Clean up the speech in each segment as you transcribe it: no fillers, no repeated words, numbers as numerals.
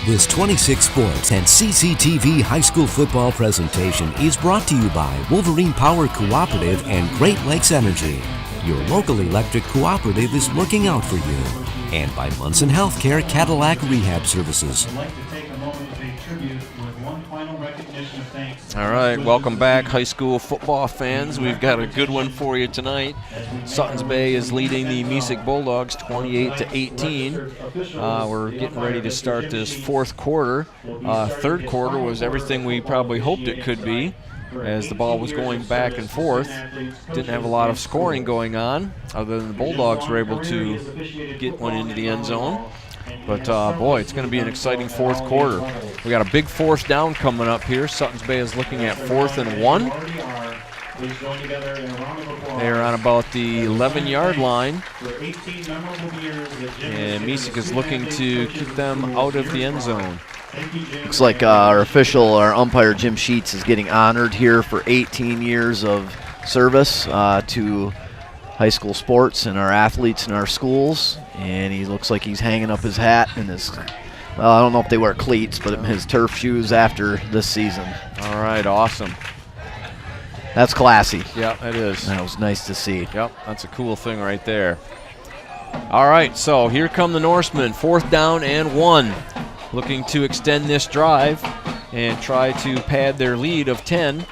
This 26 Sports and CCTV high school football presentation is brought to you by Wolverine Power Cooperative and Great Lakes Energy. Your local electric cooperative is looking out for you. And by Munson Healthcare Cadillac Rehab Services. I'd like to take a moment to pay tribute with one final recognition of thanks. All right, welcome back, high school football fans. We've got a good one for you tonight. Suttons Bay is leading the Mesick Bulldogs 28-18. We're getting ready to start this fourth quarter. Third quarter was everything we probably hoped it could be, as the ball was going back and forth. Didn't have a lot of scoring going on, other than the Bulldogs were able to get one into the end zone. But, boy, it's going to be an exciting fourth quarter. We got a big fourth down coming up here. Suttons Bay is looking at 4th and 1. They're on about the 11-yard line. And Mesick is looking to keep them out of the end zone. Looks like our umpire Jim Sheets is getting honored here for 18 years of service to high school sports and our athletes in our schools. And he looks like he's hanging up his hat and his, well, I don't know if they wear cleats, but his turf shoes after this season. All right, awesome. That's classy. Yeah, it is. That was nice to see. Yep, that's a cool thing right there. All right, so here come the Norsemen, 4th down and 1. Looking to extend this drive and try to pad their lead of 10.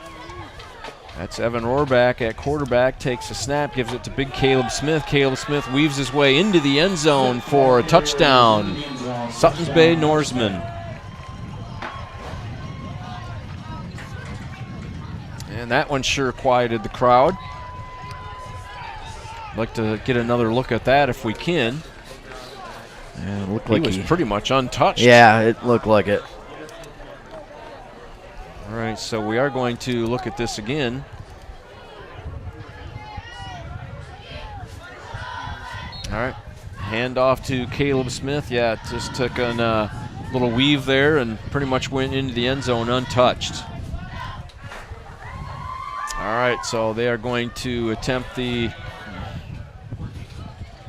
That's Evan Rohrbach at quarterback, takes a snap, gives it to big Caleb Smith. Caleb Smith weaves his way into the end zone for a touchdown. Suttons Bay Norsemen. And that one sure quieted the crowd. I'd like to get another look at that if we can. Yeah, it looked He like was pretty much untouched. Yeah, it looked like it. All right, so we are going to look at this again. All right, hand off to Caleb Smith. Yeah, it just took a little weave there and pretty much went into the end zone untouched. All right, so they are going to attempt they're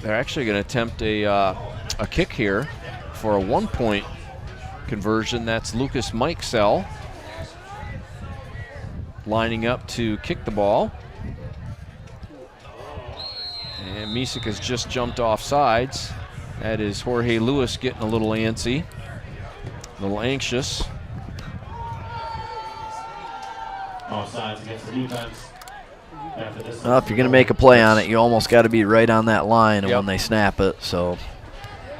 actually going to attempt a kick here for a 1-point conversion. That's Lucas Mikesell lining up to kick the ball. And Mesick has just jumped off sides. That is Jorge Lewis getting a little antsy, a little anxious. Offsides against the defense. Well, if you're going to make a play on it, you almost got to be right on that line Yep. when they snap it. So.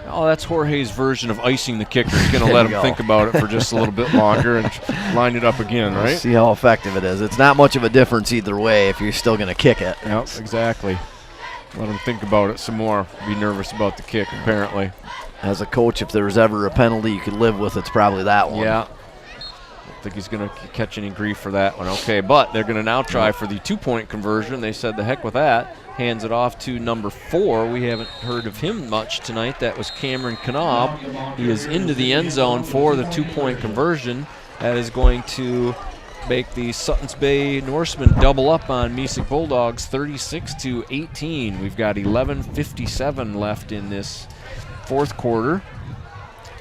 Oh, that's Jorge's version of icing the kicker. He's going to let him think about it for just a little bit longer and line it up again, right? See how effective it is. It's not much of a difference either way if you're still going to kick it. Yep, exactly. Let him think about it some more. Be nervous about the kick, apparently. As a coach, if there was ever a penalty you could live with, it's probably that one. Yeah. Don't think he's going to catch any grief for that one. Okay, but they're going to now try for the 2-point conversion. They said the heck with that. Hands it off to number 4. We haven't heard of him much tonight. That was Cameron Knob. He is into the end zone for the 2-point conversion. That is going to make the Suttons Bay Norsemen double up on Mesick Bulldogs 36-18. We've got 11:57 left in this fourth quarter.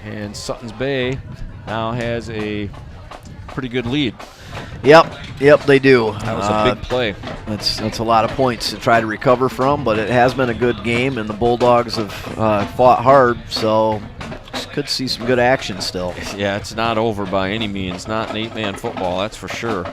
And Suttons Bay now has a pretty good lead. Yep, they do. That was a big play. That's a lot of points to try to recover from, but it has been a good game, and the Bulldogs have fought hard, so could see some good action still. Yeah, it's not over by any means. Not an 8-man football, that's for sure.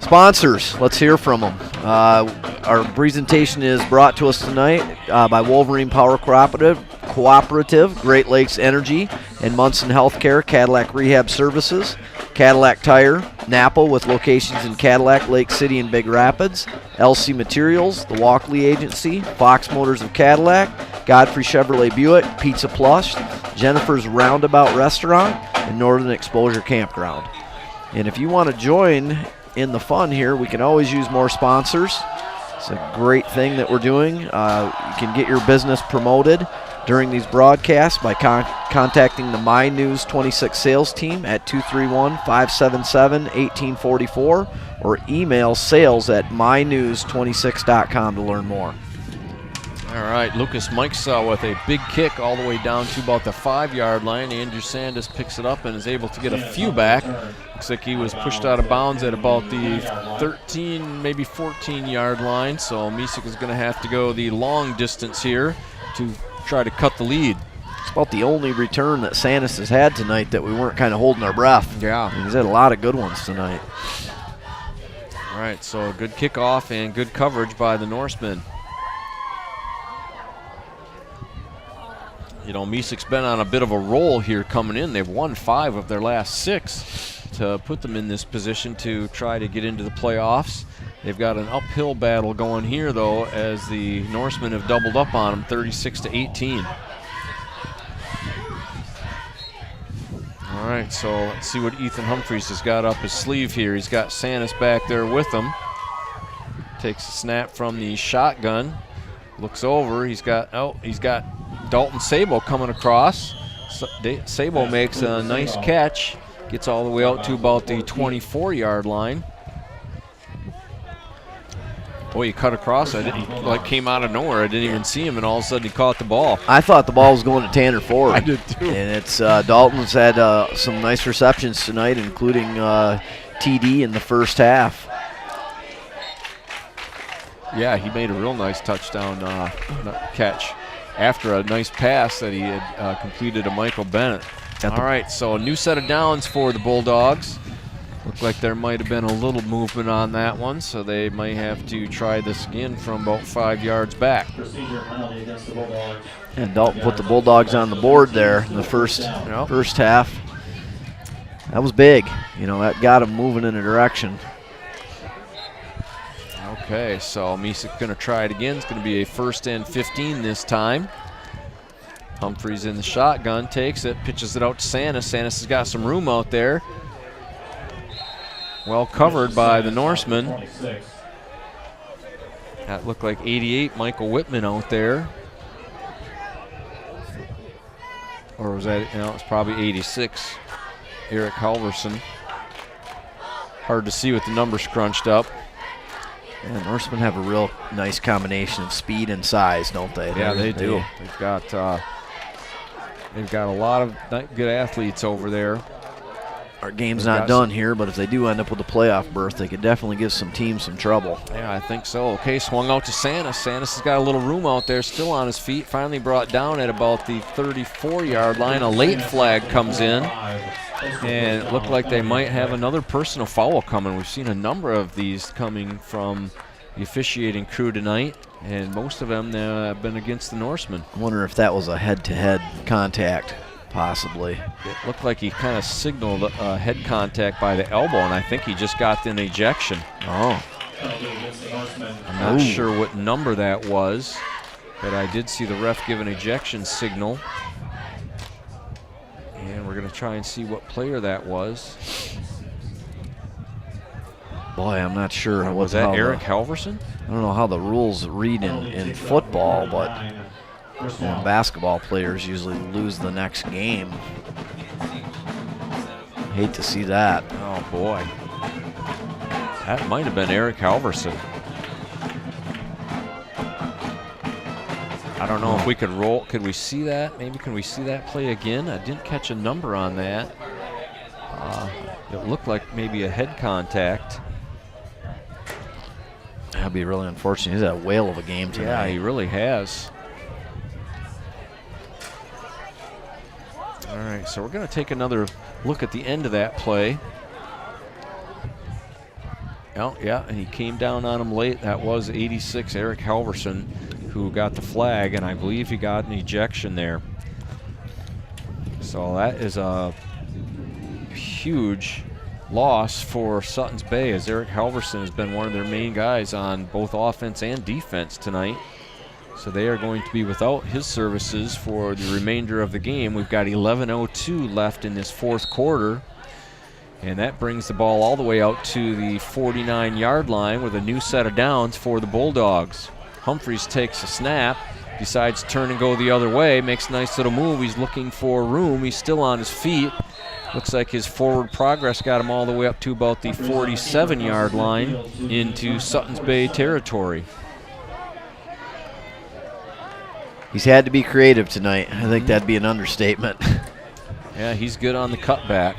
Sponsors, let's hear from them. Our presentation is brought to us tonight by Wolverine Power Cooperative, Great Lakes Energy, and Munson Healthcare Cadillac Rehab Services, Cadillac Tire, Napa with locations in Cadillac, Lake City, and Big Rapids, LC Materials, the Walkley Agency, Fox Motors of Cadillac, Godfrey Chevrolet Buick, Pizza Plus, Jennifer's Roundabout Restaurant, and Northern Exposure Campground. And if you want to join in the fun here, we can always use more sponsors. It's a great thing that we're doing. You can get your business promoted during these broadcasts by contacting the My News 26 sales team at 231-577-1844 or email sales@mynews26.com to learn more. All right, Lucas Mikesa with a big kick all the way down to about the 5-yard line. Andrew Sandus picks it up and is able to get a few back. Looks like he was pushed out of bounds at about the 13, maybe 14-yard line. So Mesick is going to have to go the long distance here to try to cut the lead. It's about the only return that Sandus has had tonight that we weren't kind of holding our breath. Yeah. He's had a lot of good ones tonight. All right, so good kickoff and good coverage by the Norsemen. You know, Mesick's been on a bit of a roll here coming in. They've won 5 of their last 6 to put them in this position to try to get into the playoffs. They've got an uphill battle going here, though, as the Norsemen have doubled up on them, 36-18. All right, so let's see what Ethan Humphreys has got up his sleeve here. He's got Sandus back there with him. Takes a snap from the shotgun. Looks over. He's got Dalton Sabo coming across. Sabo makes a nice catch. Gets all the way out to about the 24-yard line. Boy, he cut across. He came out of nowhere. I didn't even see him, and all of a sudden he caught the ball. I thought the ball was going to Tanner Ford. I did too. And it's Dalton's had some nice receptions tonight, including TD in the first half. Yeah, he made a real nice touchdown catch after a nice pass that he had completed to Michael Bennett. All right, so a new set of downs for the Bulldogs. Looked like there might have been a little movement on that one, so they might have to try this again from about 5 yards back. And Dalton put the Bulldogs on the board there in the first half. That was big. You know, that got them moving in a direction. Okay, so Mesick going to try it again. It's going to be a 1st and 15 this time. Humphreys in the shotgun, takes it, pitches it out to Sandus. Sandus has got some room out there. Well covered by the Norsemen. That looked like 88, Michael Whitman out there. Or was that, it's probably 86, Eric Halverson. Hard to see with the numbers crunched up. Yeah, Norsemen have a real nice combination of speed and size, don't they? Yeah, they do. They've got a lot of good athletes over there. Our game's not done here, but if they do end up with a playoff berth, they could definitely give some teams some trouble. Yeah, I think so. Okay, swung out to Sandus. Sandus has got a little room out there, still on his feet. Finally brought down at about the 34-yard line. A late flag comes in, and it looked like they might have another personal foul coming. We've seen a number of these coming from the officiating crew tonight, and most of them have been against the Norsemen. I wonder if that was a head-to-head contact. Possibly. It looked like he kind of signaled head contact by the elbow, and I think he just got an ejection. Oh. I'm not sure what number that was, but I did see the ref give an ejection signal. And we're going to try and see what player that was. Boy, I'm not sure. Was that Eric Halverson? I don't know how the rules read in football, but basketball players usually lose the next game. Hate to see that. Oh, boy. That might have been Eric Halverson. I don't know if we could roll. Could we see that? Maybe can we see that play again? I didn't catch a number on that. It looked like maybe a head contact. That'd be really unfortunate. He's had a whale of a game tonight. Yeah, he really has. All right, so we're going to take another look at the end of that play. Oh, yeah, and he came down on him late. That was 86, Eric Halverson, who got the flag, and I believe he got an ejection there. So that is a huge loss for Suttons Bay, as Eric Halverson has been one of their main guys on both offense and defense tonight. So they are going to be without his services for the remainder of the game. We've got 11:02 left in this 4th quarter. And that brings the ball all the way out to the 49-yard line with a new set of downs for the Bulldogs. Humphreys takes a snap, decides to turn and go the other way, makes a nice little move. He's looking for room. He's still on his feet. Looks like his forward progress got him all the way up to about the 47-yard line into Suttons Bay territory. He's had to be creative tonight. I think that'd be an understatement. Yeah, he's good on the cutback.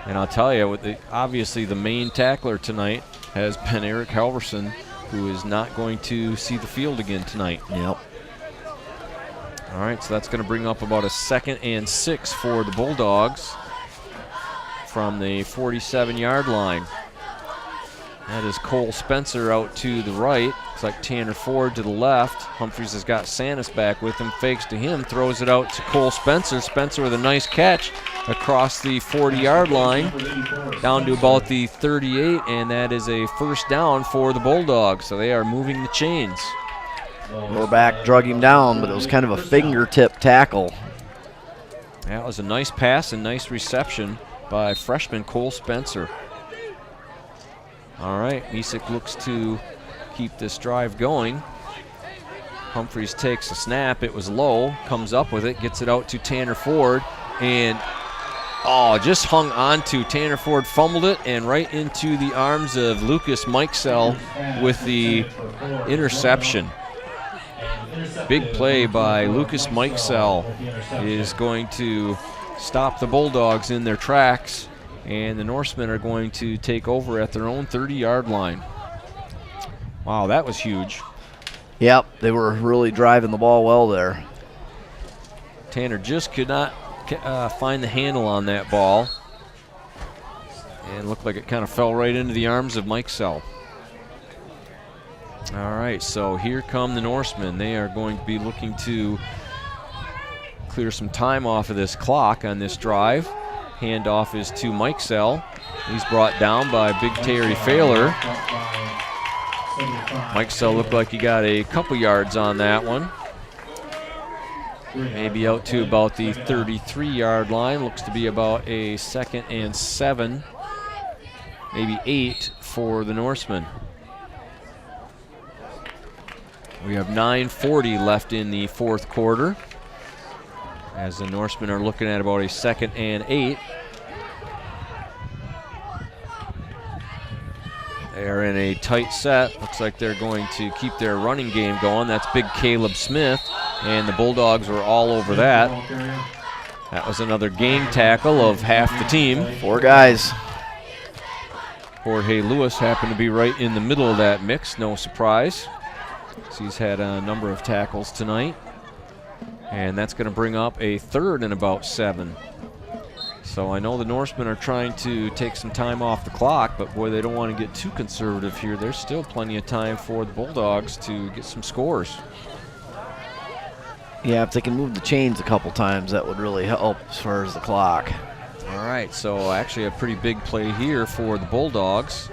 And I'll tell you, obviously the main tackler tonight has been Eric Halverson, who is not going to see the field again tonight. Yep. All right, so that's going to bring up about a 2nd and 6 for the Bulldogs from the 47-yard line. That is Cole Spencer out to the right. Looks like Tanner Ford to the left. Humphreys has got Sanis back with him, fakes to him, throws it out to Cole Spencer. Spencer with a nice catch across the 40-yard line, down to about the 38, and that is a first down for the Bulldogs. So they are moving the chains. Lower back drug him down, but it was kind of a fingertip tackle. That was a nice pass and nice reception by freshman Cole Spencer. All right, Mesick looks to keep this drive going. Humphreys takes a snap. It was low, comes up with it, gets it out to Tanner Ford, and just hung on to. Tanner Ford fumbled it and right into the arms of Lucas Mikesell with the interception. Big play by Lucas Mikesell is going to stop the Bulldogs in their tracks, and the Norsemen are going to take over at their own 30-yard line. Wow, that was huge. Yep, they were really driving the ball well there. Tanner just could not find the handle on that ball, and looked like it kind of fell right into the arms of Mikesell. All right, so here come the Norsemen. They are going to be looking to clear some time off of this clock on this drive. Handoff is to Mikesell. He's brought down by Big Terry Failer. Mikesell looked like he got a couple yards on that one. Maybe out to about the 33-yard line. Looks to be about a 2nd and 7, maybe 8 for the Norsemen. We have 9:40 left in the 4th quarter, as the Norsemen are looking at about a 2nd and 8. They are in a tight set. Looks like they're going to keep their running game going. That's big Caleb Smith, and the Bulldogs were all over that. That was another gang tackle of half the team. 4 guys. Jorge Lewis happened to be right in the middle of that mix, no surprise. He's had a number of tackles tonight. And that's going to bring up a 3rd and about 7. So I know the Norsemen are trying to take some time off the clock, but boy, they don't want to get too conservative here. There's still plenty of time for the Bulldogs to get some scores. Yeah, if they can move the chains a couple times, that would really help as far as the clock. All right, so actually a pretty big play here for the Bulldogs.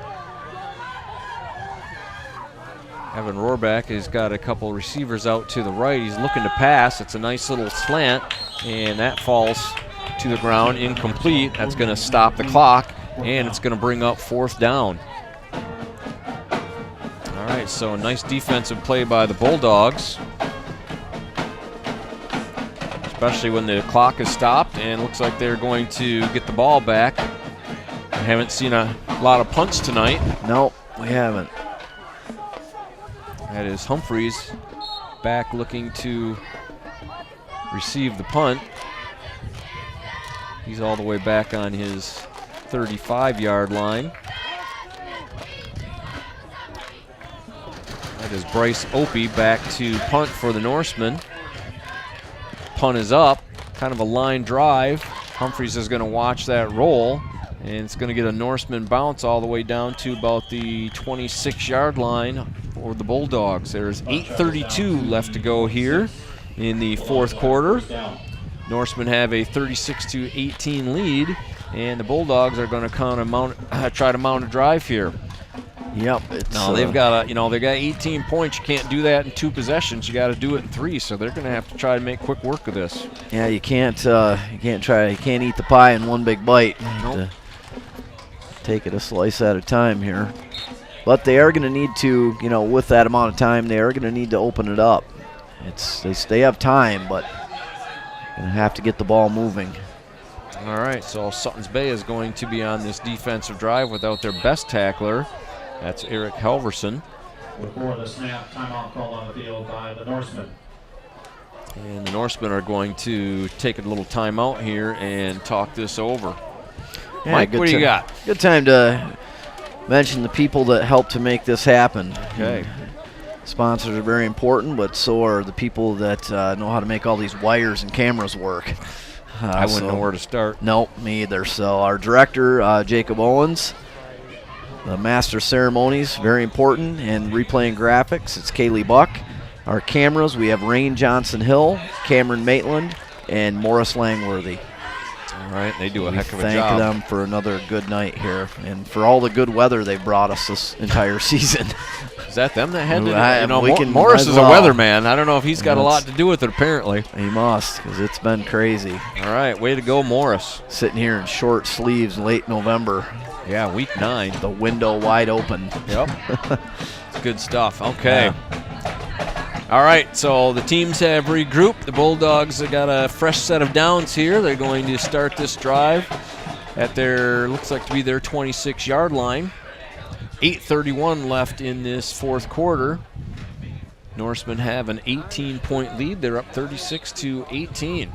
Evan Rohrback has got a couple receivers out to the right. He's looking to pass. It's a nice little slant, and that falls to the ground, incomplete. That's going to stop the clock, and it's going to bring up 4th down. All right, so a nice defensive play by the Bulldogs, especially when the clock is stopped, and looks like they're going to get the ball back. I haven't seen a lot of punts tonight. Nope, we haven't. That is Humphreys back looking to receive the punt. He's all the way back on his 35-yard line. That is Bryce Opie back to punt for the Norsemen. Punt is up, kind of a line drive. Humphreys is going to watch that roll, and it's going to get a Norseman bounce all the way down to about the 26-yard line for the Bulldogs. There's 8:32 left to go here in the 4th quarter. Norsemen have a 36-18 lead, and the Bulldogs are going to try to mount a drive here. Yep. Now they've got they got 18 points. You can't do that in 2 possessions. You got to do it in 3. So they're going to have to try to make quick work of this. Yeah, you can't eat the pie in one big bite. Nope. Take it a slice at a time here. But they are going to need to, with that amount of time, they are going to need to open it up. They have time, but going to have to get the ball moving. All right, so Suttons Bay is going to be on this defensive drive without their best tackler. That's Eric Halverson. Before the snap, timeout call on the field by the Norsemen. And the Norsemen are going to take a little timeout here and talk this over. Yeah, Mike, what do you got? Good time to mention the people that help to make this happen. Okay. Sponsors are very important, but so are the people that know how to make all these wires and cameras work. I wouldn't know where to start. Nope, me either. So our director, Jacob Owens. The master ceremonies, very important, and replaying graphics, it's Kaylee Buck. Our cameras, we have Rain Johnson-Hill, Cameron Maitland, and Morris Langworthy. All right, they do a heck of a Thank job. them for another good night here, and for all the good weather they brought us this entire season. Is that them that had to? might Morris as is a well. weatherman. I don't know if he's got a lot to do with it, apparently. He must, because it's been crazy. All right, way to go, Morris. Sitting here in short sleeves late November. Yeah, week 9. The window wide open. Yep. Good stuff. Okay. Yeah. All right, so the teams have regrouped. The Bulldogs have got a fresh set of downs here. They're going to start this drive at their, looks like to be their 26-yard line. 8:31 left in this fourth quarter. Norsemen have an 18-point lead. They're up 36-18.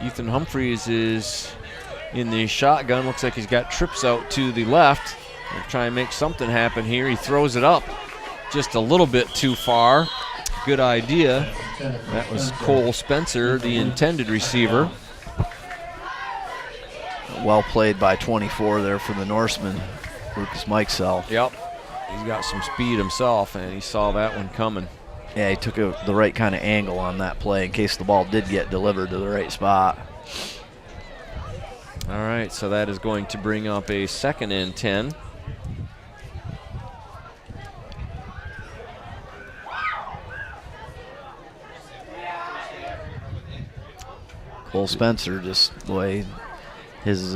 Ethan Humphreys is in the shotgun. Looks like he's got trips out to the left. They'll try and make something happen here. He throws it up just a little bit too far. Good idea. That was Cole Spencer, the intended receiver. Well played by 24 there for the Norsemen, Lucas Mikesell. Yep. He's got some speed himself, and he saw that one coming. Yeah, he took the right kind of angle on that play in case the ball did get delivered to the right spot. All right, so that is going to bring up a 2nd and 10. Cole Spencer just, boy, his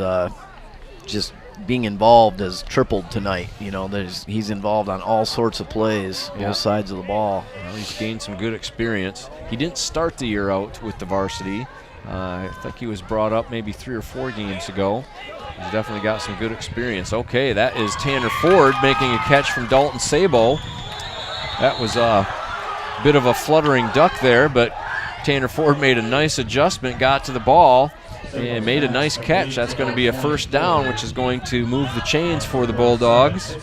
just being involved has tripled tonight. You know, he's involved on all sorts of plays, both sides of the ball. Well, he's gained some good experience. He didn't start the year out with the varsity. I think he was brought up maybe 3 or 4 games ago. He's definitely got some good experience. Okay, that is Tanner Ford making a catch from Dalton Sabo. That was a bit of a fluttering duck there, but Tanner Ford made a nice adjustment, got to the ball, and made a nice catch. That's going to be a first down, which is going to move the chains for the Bulldogs.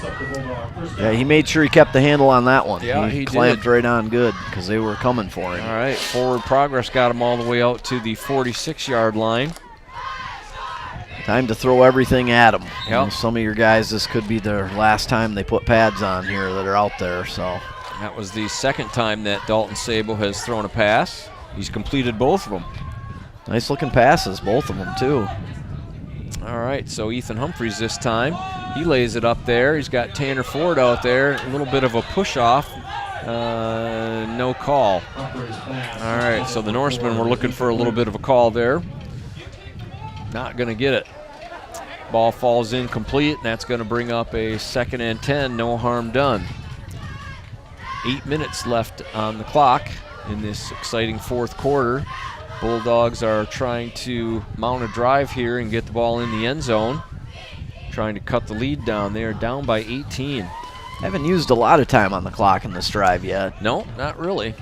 Yeah, he made sure he kept the handle on that one. Yeah, he he clamped did. right on good because they were coming for him. All right, forward progress got him all the way out to the 46-yard line. Time to throw everything at them. Yep. You know, some of your guys, this could be their last time they put pads on here that are out there. So That was the second time that Dalton Sabo has thrown a pass. He's completed both of them. nice looking passes, both of them too. All right, so Ethan Humphreys this time. He lays it up there. He's got Tanner Ford out there. A little bit of a push-off. No call. All right, so the Norsemen were looking for a little bit of a call there. Not going to get it. Ball falls incomplete, and that's going to bring up a 2nd and 10, no harm done. 8 minutes left on the clock in this exciting fourth quarter. Bulldogs are trying to mount a drive here and get the ball in the end zone. Trying to cut the lead down. They are down by 18. Haven't used a lot of time on the clock in this drive yet. No, not really.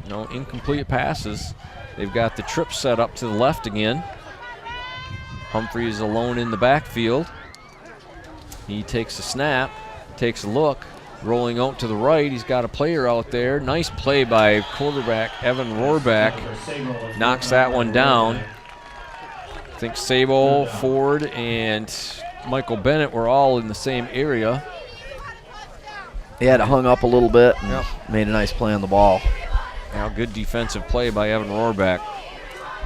No incomplete passes. They've got the trip set up to the left again. Humphreys alone in the backfield. He takes a snap, takes a look, rolling out to the right. He's got a player out there. Nice play by quarterback Evan Rohrback. Knocks that one down. I think Sabo, Ford, and Michael Bennett were all in the same area. He had it hung up a little bit and Yep. made a nice play on the ball. Now good defensive play by Evan Rohrback.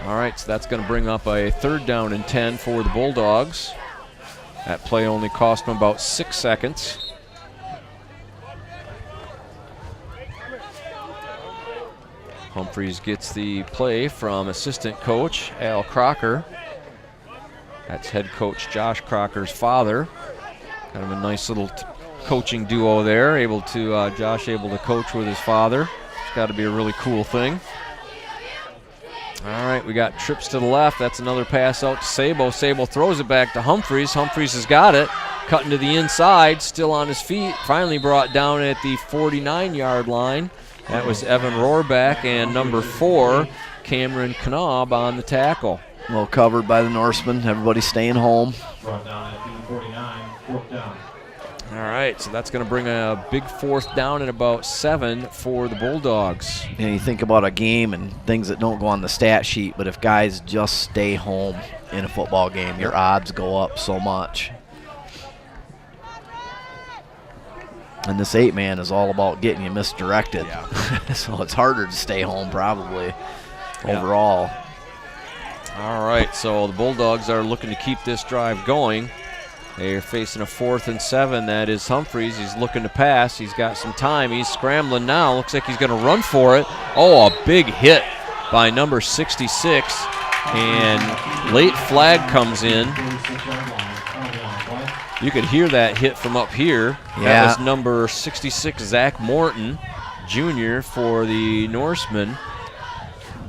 All right, so that's going to bring up a 3rd down and 10 for the Bulldogs. That play only cost them about 6 seconds. Humphreys gets the play from assistant coach Al Crocker. That's head coach Josh Crocker's father. Kind of a nice little coaching duo there. Josh able to coach with his father. It's got to be a really cool thing. All right, we got trips to the left. That's another pass out to Sabo. Sabo throws it back to Humphreys. Humphreys has got it. Cutting to the inside, still on his feet. Finally brought down at the 49-yard line. That was Evan Rohrback and number 4, Cameron Knob on the tackle. Well covered by the Norsemen. Everybody staying home. Brought down at B49, fourth down. All right, so that's going to bring a big 4th down at about 7 for the Bulldogs. You know, you think about a game and things that don't go on the stat sheet, but if guys just stay home in a football game, your odds go up so much. And this 8-man is all about getting you misdirected. Yeah. So it's harder to stay home probably overall. All right, so the Bulldogs are looking to keep this drive going. They're facing a 4th and 7. That is Humphreys. He's looking to pass. He's got some time. He's scrambling now. Looks like he's going to run for it. Oh, a big hit by number 66. And late flag comes in. You could hear that hit from up here. Yeah. That was number 66, Zach Morton, Jr. for the Norsemen.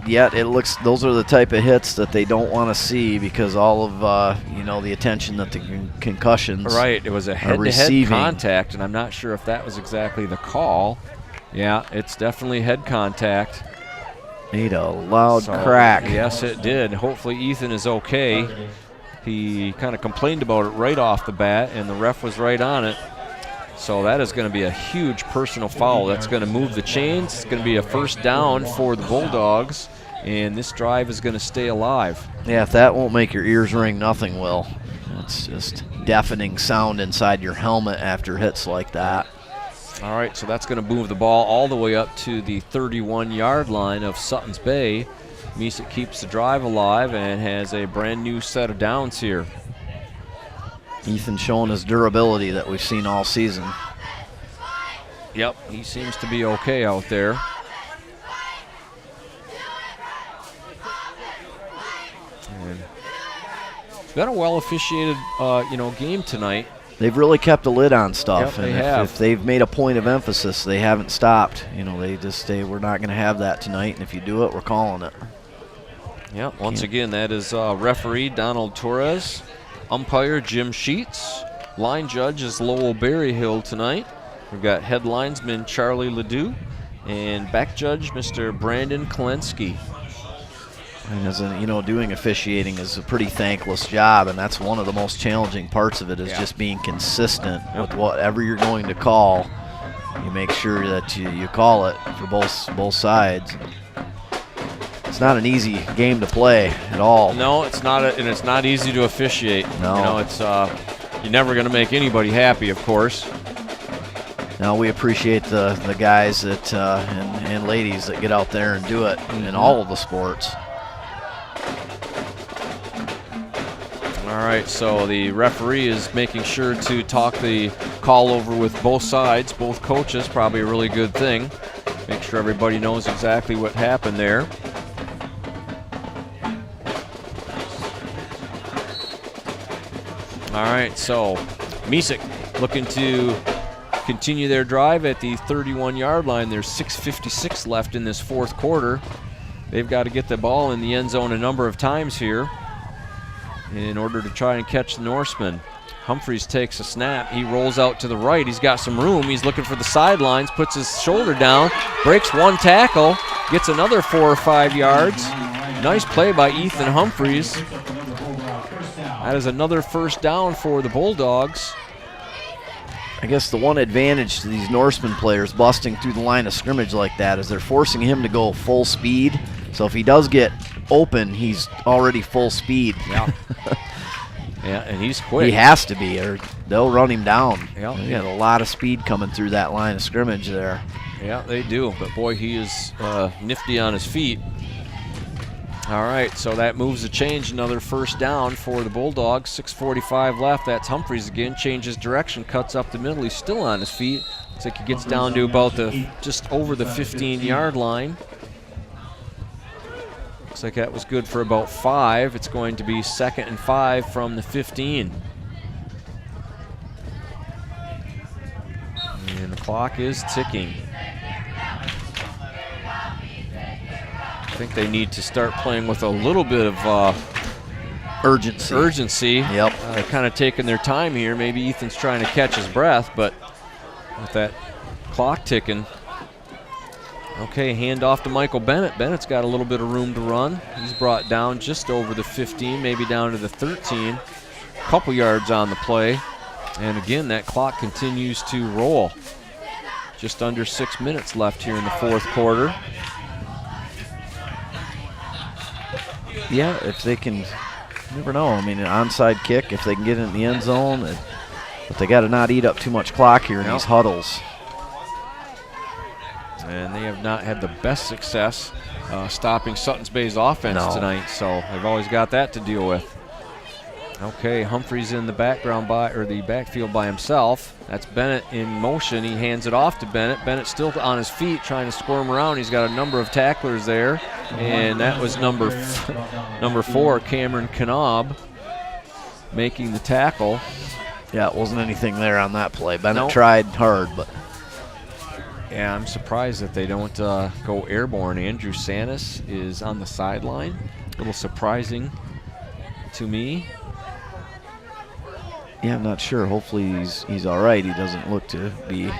Yet it looks, those are the type of hits that they don't want to see because all of you know, the attention that the concussions. Right, it was a head-to-head contact, and I'm not sure if that was exactly the call. Yeah, it's definitely head contact. Made a loud crack. Yes, it did. Hopefully Ethan is okay. He kind of complained about it right off the bat, and the ref was right on it. So that is going to be a huge personal foul. That's going to move the chains. It's going to be a 1st down for the Bulldogs, and this drive is going to stay alive. Yeah, if that won't make your ears ring, nothing will. It's just deafening sound inside your helmet after hits like that. All right, so that's going to move the ball all the way up to the 31-yard line of Suttons Bay. Mesick keeps the drive alive and has a brand new set of downs here. Ethan showing his durability that we've seen all season. Yep, he seems to be okay out there. And it's been a well officiated, game tonight. They've really kept a lid on stuff. Yep, and they have. If they've made a point of emphasis, they haven't stopped. You know, they just say, we're not going to have that tonight, and if you do it, we're calling it. Yep, once again, that is referee Donald Torres. Umpire Jim Sheets. Line judge is Lowell Berryhill tonight. We've got head linesman Charlie Ledoux and back judge Mr. Brandon Kolensky. And as in, doing officiating is a pretty thankless job, and that's one of the most challenging parts of it is just being consistent with whatever you're going to call. You make sure that you call it for both sides. It's not an easy game to play at all. No, it's not, and it's not easy to officiate. No. It's you're never going to make anybody happy, of course. Now we appreciate the guys that and ladies that get out there and do it in all of the sports. All right, so the referee is making sure to talk the call over with both sides, both coaches, probably a really good thing. Make sure everybody knows exactly what happened there. All right, so Mesick looking to continue their drive at the 31-yard line. There's 6:56 left in this 4th quarter. They've got to get the ball in the end zone a number of times here in order to try and catch the Norsemen. Humphreys takes a snap. He rolls out to the right. He's got some room. He's looking for the sidelines, puts his shoulder down, breaks one tackle, gets another 4 or 5 yards. Nice play by Ethan Humphreys. That is another 1st down for the Bulldogs. I guess the one advantage to these Norsemen players busting through the line of scrimmage like that is they're forcing him to go full speed. So if he does get open, he's already full speed. Yeah. Yeah, and he's quick. He has to be, or they'll run him down. Yeah. He got a lot of speed coming through that line of scrimmage there. Yeah, they do. But boy, he is nifty on his feet. All right, so that moves the change. Another 1st down for the Bulldogs. 6:45 left. That's Humphreys again. Changes direction, cuts up the middle. He's still on his feet. Looks like he gets down to about just over the 15-yard line. Looks like that was good for about 5. It's going to be 2nd and 5 from the 15. And the clock is ticking. I think they need to start playing with a little bit of urgency. Yep. They're kind of taking their time here. Maybe Ethan's trying to catch his breath, but with that clock ticking. Okay, handoff to Michael Bennett. Bennett's got a little bit of room to run. He's brought down just over the 15, maybe down to the 13. Couple yards on the play. And again, that clock continues to roll. Just under 6 minutes left here in the fourth quarter. Yeah, if they can, you never know. I mean, an onside kick, if they can get in the end zone, but they got to not eat up too much clock here in these huddles. And they have not had the best success stopping Suttons Bay's offense tonight, so they've always got that to deal with. Okay, Humphreys in the the backfield by himself. That's Bennett in motion. He hands it off to Bennett. Bennett's still on his feet trying to squirm around. He's got a number of tacklers there, and that was number 4, Cameron Knob, making the tackle. Yeah, it wasn't anything there on that play. Bennett tried hard, but. Yeah, I'm surprised that they don't go airborne. Andrew Sanis is on the sideline. A little surprising to me. Yeah, I'm not sure. Hopefully he's all right. He doesn't look to be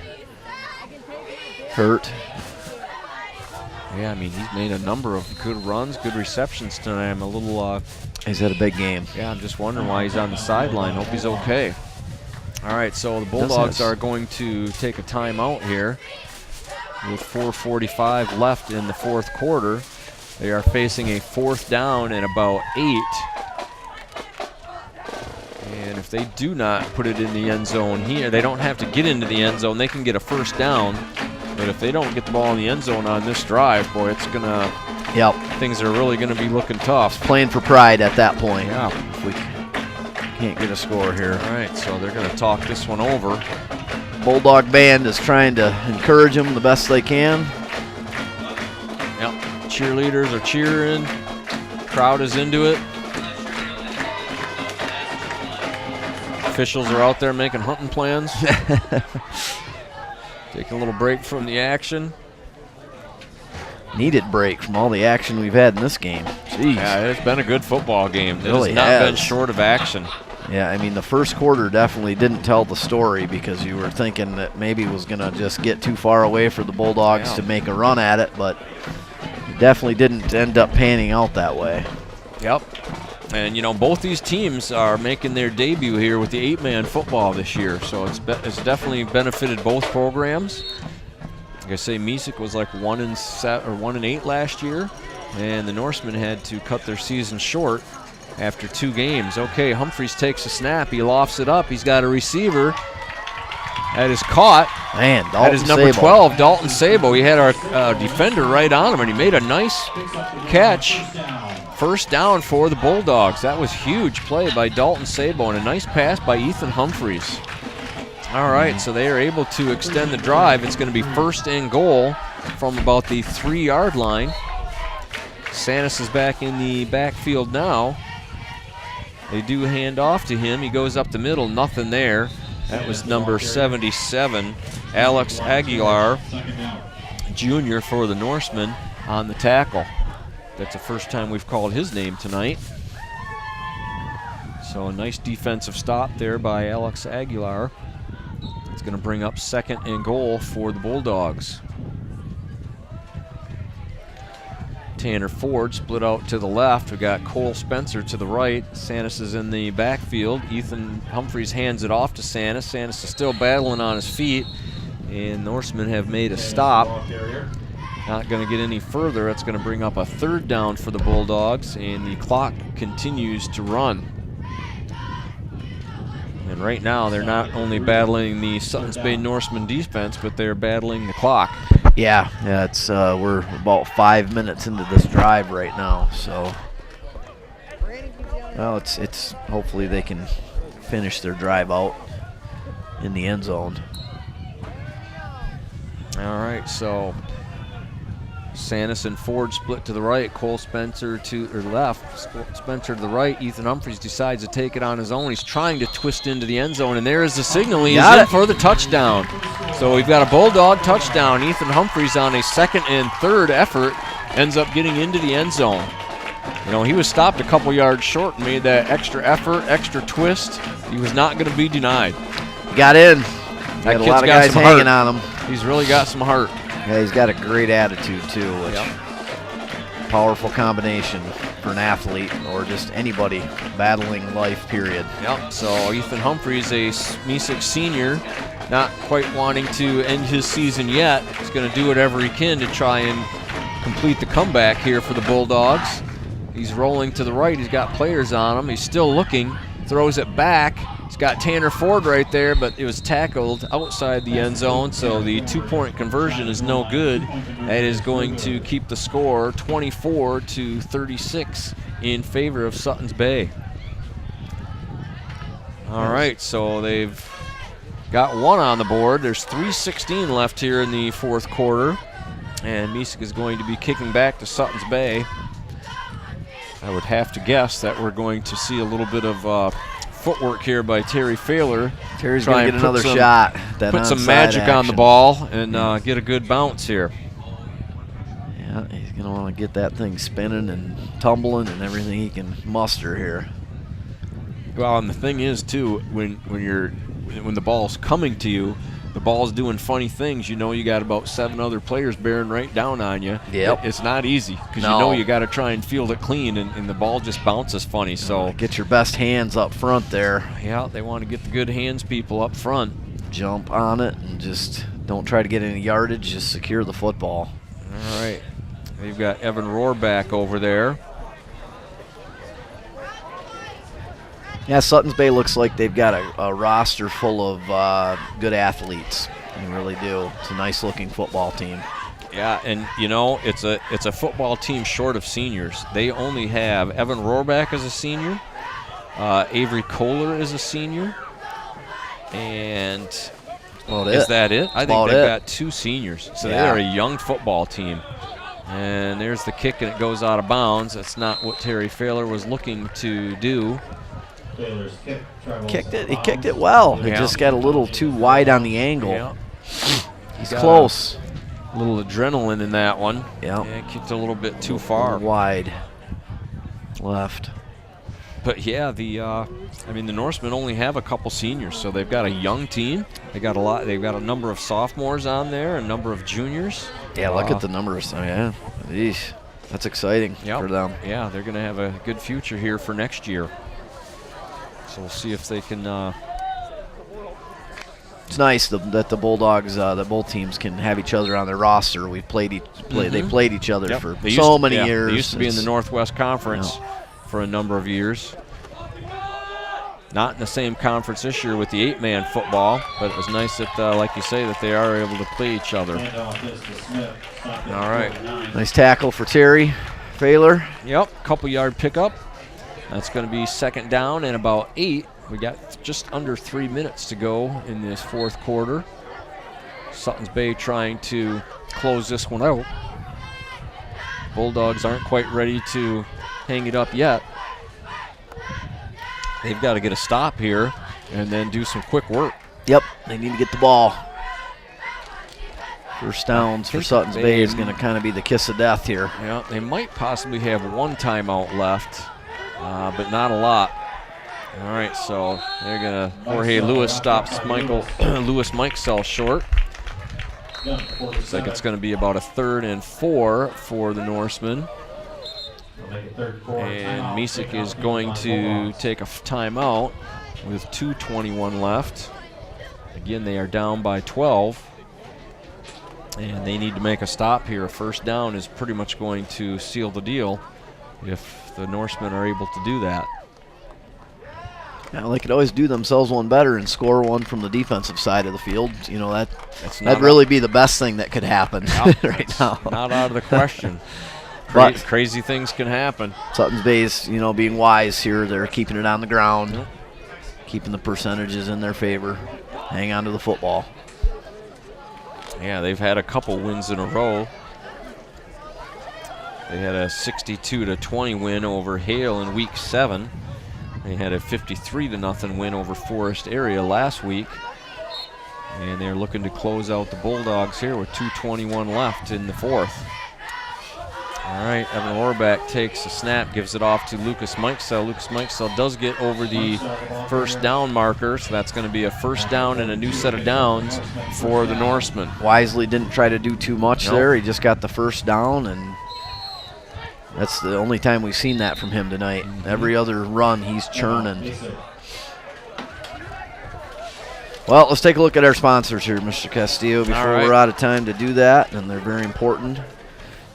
hurt. Yeah, I mean, he's made a number of good runs, good receptions tonight. I'm a little... he's had a big game. Yeah, I'm just wondering why he's on the sideline. Hope he's okay. All right, so the Bulldogs are going to take a timeout here with 4:45 left in the fourth quarter. They are facing a 4th down and about 8. And if they do not put it in the end zone here, they don't have to get into the end zone. They can get a 1st down. But if they don't get the ball in the end zone on this drive, boy, it's going to – things are really going to be looking tough. It's playing for pride at that point. Yeah. If we can't get a score here. All right, so they're going to talk this one over. Bulldog band is trying to encourage them the best they can. Yep, cheerleaders are cheering. Crowd is into it. Officials are out there making hunting plans. Taking a little break from the action. Needed break from all the action we've had in this game. Jeez. Yeah, it's been a good football game. It really has not been short of action. Yeah, I mean, the first quarter definitely didn't tell the story because you were thinking that maybe it was going to just get too far away for the Bulldogs to make a run at it, but it definitely didn't end up panning out that way. Yep. And, you know, both these teams are making their debut here with the 8-man football this year, so it's definitely benefited both programs. Like I say, Mesick was like 1-8 last year, and the Norsemen had to cut their season short after 2 games. Okay, Humphreys takes a snap. He lofts it up. He's got a receiver. That is caught. Man, that is number 12, Dalton Sabo. He had our defender right on him, and he made a nice catch. 1st down for the Bulldogs. That was huge play by Dalton Sabo, and a nice pass by Ethan Humphreys. All right, so they are able to extend the drive. It's going to be 1st and goal from about the 3-yard line. Sanis is back in the backfield now. They do hand off to him. He goes up the middle, nothing there. That was number 77, Alex Aguilar Jr. for the Norsemen on the tackle. That's the first time we've called his name tonight. So a nice defensive stop there by Alex Aguilar. It's going to bring up 2nd and goal for the Bulldogs. Tanner Ford split out to the left. We got Cole Spencer to the right. Sanis is in the backfield. Ethan Humphreys hands it off to Sanis. Sanis is still battling on his feet, and Norsemen have made a stop. Not going to get any further. That's going to bring up a 3rd down for the Bulldogs, and the clock continues to run. And right now, they're not only battling the Suttons Bay Norsemen defense, but they're battling the clock. Yeah, it's we're about 5 minutes into this drive right now, so well, it's hopefully they can finish their drive out in the end zone. All right, so Sanis and Ford split to the right. Cole Spencer to the left. Spencer to the right. Ethan Humphreys decides to take it on his own. He's trying to twist into the end zone, and there is the signal. He's in for the touchdown. So we've got a Bulldog touchdown. Ethan Humphreys on a 2nd and 3rd effort ends up getting into the end zone. You know, he was stopped a couple yards short and made that extra effort, extra twist. He was not going to be denied. He got in. That a lot of guys hanging on him. He's really got some heart. Yeah, he's got a great attitude too, which powerful combination for an athlete or just anybody battling life, period. Yep, so Ethan Humphreys, a Mesick senior, not quite wanting to end his season yet. He's going to do whatever he can to try and complete the comeback here for the Bulldogs. He's rolling to the right. He's got players on him. He's still looking, throws it back. He's got Tanner Ford right there, but it was tackled outside the end zone, so the 2-point conversion is no good. That is going to keep the score 24-36 in favor of Suttons Bay. All right, so they've got one on the board. There's 3:16 left here in the fourth quarter, and Mesick is going to be kicking back to Suttons Bay. I would have to guess that we're going to see a little bit of footwork here by Terry Failer. Terry's going to get another shot. Put some magic on the ball and get a good bounce here. Yeah, he's going to want to get that thing spinning and tumbling and everything he can muster here. Well, and the thing is too, when the ball's coming to you, the ball's doing funny things. You know, you got about 7 other players bearing right down on you. Yep. It's not easy because you know you got to try and field it clean, and the ball just bounces funny. So get your best hands up front there. Yeah, they want to get the good hands people up front. Jump on it and just don't try to get any yardage. Just secure the football. All right. They've got Evan Rohrback over there. Yeah, Suttons Bay looks like they've got a roster full of good athletes. They really do. It's a nice-looking football team. Yeah, and you know, it's a football team short of seniors. They only have Evan Rohrback as a senior, Avery Kohler is a senior, and is that it? I think they've got 2 seniors. So they're a young football team. And there's the kick, and it goes out of bounds. That's not what Terry Failer was looking to do. He kicked it well. It just got a little too wide on the angle. Yeah. He's close. A little adrenaline in that one. Yeah. Kicked a little bit too far. Wide left. But yeah, the Norsemen only have a couple seniors, so they've got a young team. They've got a number of sophomores on there, a number of juniors. Yeah, look at the numbers. Oh, yeah. Eesh. That's exciting for them. Yeah, they're going to have a good future here for next year. So we'll see if they can. It's nice that the Bulldogs, that both teams can have each other on their roster. They played each other for so many years. They used to be in the Northwest Conference for a number of years. Not in the same conference this year with the 8-man football, but it was nice that, like you say, that they are able to play each other. All right. Nice tackle for Terry Failer. Yep, couple-yard pickup. That's going to be second down and about 8. We got just under 3 minutes to go in this fourth quarter. Suttons Bay trying to close this one out. Bulldogs aren't quite ready to hang it up yet. They've got to get a stop here and then do some quick work. Yep, they need to get the ball. First downs for Suttons Bay is going to kind of be the kiss of death here. Yeah, they might possibly have 1 timeout left, but not a lot. All right, so they're going to, Jorge Lewis stops Lewis Mikesell short. Looks like it's going to be about a 3rd and 4 for the Norsemen. And Mesick is going to take a timeout with 2:21 left. Again, they are down by 12. And they need to make a stop here. A first down is pretty much going to seal the deal if the Norsemen are able to do that. Yeah, they could always do themselves one better and score one from the defensive side of the field. You know, that'd really be the best thing that could happen right now. Not out of the question. Crazy things can happen. Suttons Bay's, being wise here. They're keeping it on the ground, keeping the percentages in their favor. Hang on to the football. Yeah, they've had a couple wins in a row. They had a 62-20 win over Hale in week 7. They had a 53-0 win over Forest Area last week. And they're looking to close out the Bulldogs here with 2:21 left in the fourth. All right, Evan Orbach takes a snap, gives it off to Lucas Mikesell. Lucas Mikesell does get over the first down marker, so that's going to be a first down and a new set of downs for the Norsemen. Wisely didn't try to do too much there. He just got the first down, and that's the only time we've seen that from him tonight. Every other run, he's churning. Well, let's take a look at our sponsors here, Mr. Castillo, before we're out of time to do that, and they're very important.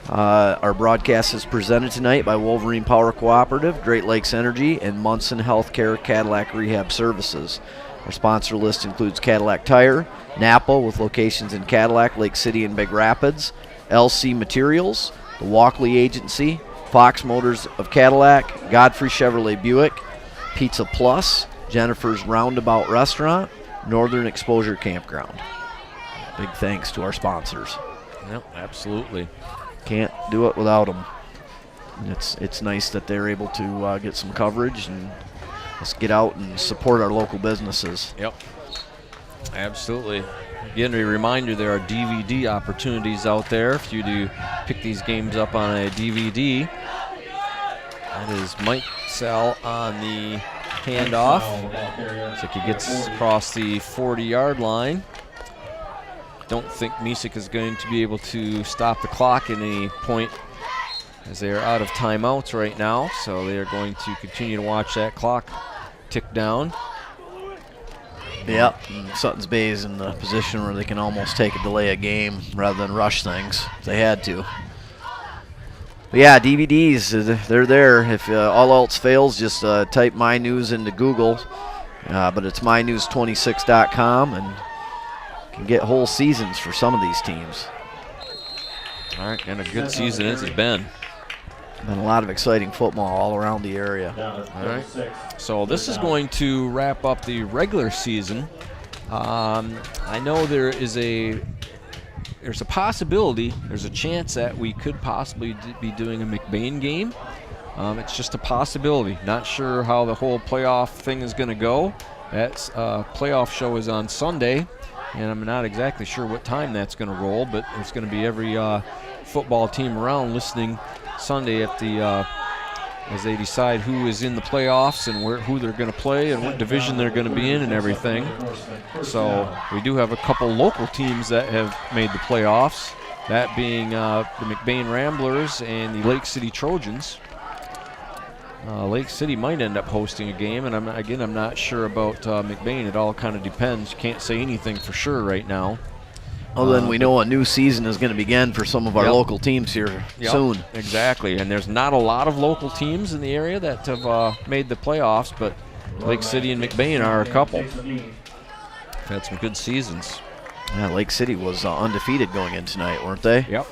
Our broadcast is presented tonight by Wolverine Power Cooperative, Great Lakes Energy, and Munson Healthcare Cadillac Rehab Services. Our sponsor list includes Cadillac Tire, Napa with locations in Cadillac, Lake City, and Big Rapids, LC Materials, the Walkley Agency, Fox Motors of Cadillac, Godfrey Chevrolet Buick, Pizza Plus, Jennifer's Roundabout Restaurant, Northern Exposure Campground. Big thanks to our sponsors. Yep, absolutely. Can't do it without them. It's nice that they're able to get some coverage, and let's get out and support our local businesses. Yep, absolutely. Again, a reminder, there are DVD opportunities out there if you do pick these games up on a DVD. That is Mike Sell on the handoff. Looks like he gets across the 40-yard line. Don't think Mesick is going to be able to stop the clock at any point, as they are out of timeouts right now, so they are going to continue to watch that clock tick down. Yep, and Suttons Bay is in the position where they can almost take a delay a game rather than rush things if they had to. But yeah, DVDs, they're there. If all else fails, just type My News into Google, but it's mynews26.com, and can get whole seasons for some of these teams. All right, and a good season it's been. Been a lot of exciting football all around the area. All right, so this is going to wrap up the regular season. I know there's a possibility, there's a chance that we could possibly be doing a McBain game. It's just a possibility. Not sure how the whole playoff thing is going to go. That playoff show is on Sunday, and I'm not exactly sure what time that's going to roll, but it's going to be every football team around listening Sunday at the as they decide who is in the playoffs and who they're going to play and what division they're going to be in and everything. So we do have a couple local teams that have made the playoffs, that being the McBain Ramblers and the Lake City Trojans. Lake City might end up hosting a game, and I'm not sure about McBain. It all kind of depends. Can't say anything for sure right now. Other than we know a new season is going to begin for some of our local teams here soon. Exactly, and there's not a lot of local teams in the area that have made the playoffs, but Lake City and McBain are a couple. Had some good seasons. Yeah, Lake City was undefeated going in tonight, weren't they? Yep.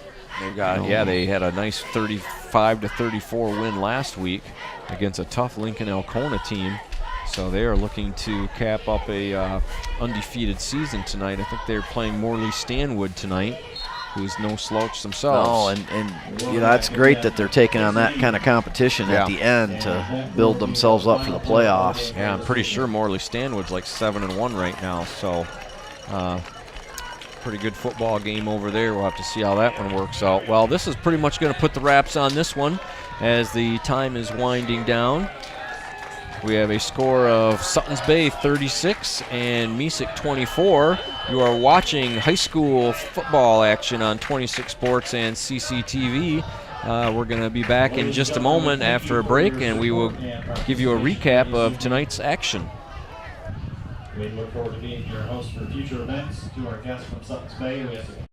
They had a nice 35-34 win last week against a tough Lincoln Elkona team. So they are looking to cap up a undefeated season tonight. I think they're playing Morley Stanwood tonight, who's no slouch themselves. No, and you know, that's great that they're taking on that kind of competition at the end to build themselves up for the playoffs. Yeah, I'm pretty sure Morley Stanwood's like 7-1 right now. So pretty good football game over there. We'll have to see how that one works out. Well, this is pretty much going to put the wraps on this one as the time is winding down. We have a score of Suttons Bay 36 and Mesick 24. You are watching high school football action on 26 Sports and CCTV. We're going to be back in just a moment after a break, and we will give you a recap of tonight's action. We look forward to being your host for future events. To our guests from Suttons Bay, we have